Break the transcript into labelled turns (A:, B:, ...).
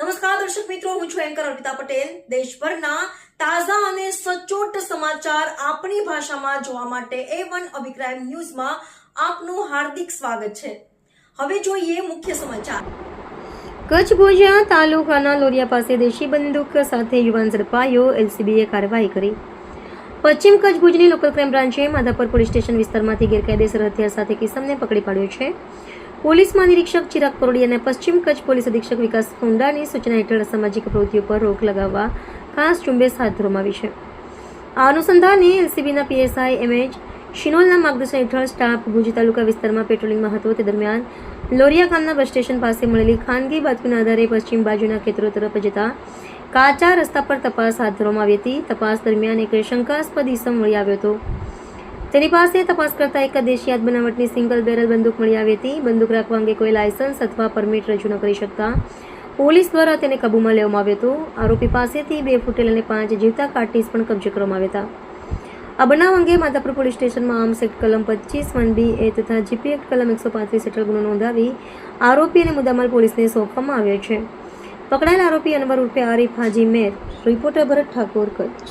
A: નમસ્કાર દર્શક મિત્રો, હું છું એન્કર અર્પિતા પટેલ. દેશભરના તાજા અને સચોટ સમાચાર આપણી ભાષામાં જોવા માટે A1 અભિપ્રાય ન્યૂઝમાં આપનું હાર્દિક સ્વાગત છે. હવે જોઈએ મુખ્ય સમાચાર. કચ્છ ભુજ તાલુકાના લોરિયા પાસે દેશી બંદૂક સાથે યુવાન ઝડપાયો. એલસીબીએ કાર્યવાહી કરી. પશ્ચિમ કચ્છ ભુજની લોકલ ક્રાઇમ બ્રાન્ચે માધાપર પોલીસ સ્ટેશન વિસ્તારમાંથી ગેરકાયદેસર હથિયાર સાથે કિસમને પકડી પાડ્યો છે. પોલીસ મહાનિરીક્ષક ચિરાગ કોરડી અને પશ્ચિમ કચ્છ પોલીસ અધિક્ષક વિકાસ કુંડાની સૂચના હેઠળ અસામાજિક પ્રવૃત્તિઓ પર રોક લગાવવા ખાસ ઝુંબેશ હાથ ધરવામાં આવી છે. આ અનુસંધાને એલસીબીના પીએસઆઈ એમએચ શિનોલના માર્ગદર્શન હેઠળ સ્ટાફ ભુજ તાલુકા વિસ્તારમાં પેટ્રોલિંગમાં હતો. તે દરમિયાન લોરિયા ગામના બસ સ્ટેશન પાસે મળેલી ખાનગી બાતમીના આધારે પશ્ચિમ બાજુના ખેતરો તરફ જતા કાચા રસ્તા પર તપાસ હાથ ધરવામાં આવી હતી. તપાસ દરમિયાન એક શંકાસ્પદ ઈસમ મળી આવ્યો હતો. તેની પાસે તપાસ કરતા એક દેશી હાથ બનાવટની સિંગલ બેરલ બંદૂક મળી આવી હતી. બંદૂક રાખવા અંગે કોઈ લાયસન્સ અથવા પરમિટ રજૂ ન કરી શકતા પોલીસ દ્વારા તેને કાબૂમાં લેવામાં આવ્યો હતો. આરોપી પાસેથી 2 ફૂટેલ અને 5 જીવતા કાર્ટીજ પણ કબજે કરવામાં આવ્યા હતા. આ બનાવ અંગે માધાપર પોલીસ સ્ટેશનમાં આર્મ્સ એક્ટ કલમ 25(1)(b)(a) તથા જીપી એક્ટ કલમ 135 હેઠળ ગુનો નોંધાવી આરોપી અને મુદ્દામાલ પોલીસને સોંપવામાં આવ્યો છે. પકડાયેલ આરોપી અનવર ઉર્ફે આરિફ હાજી મેર. રિપોર્ટર ભરત ઠાકોર, કચ્છ.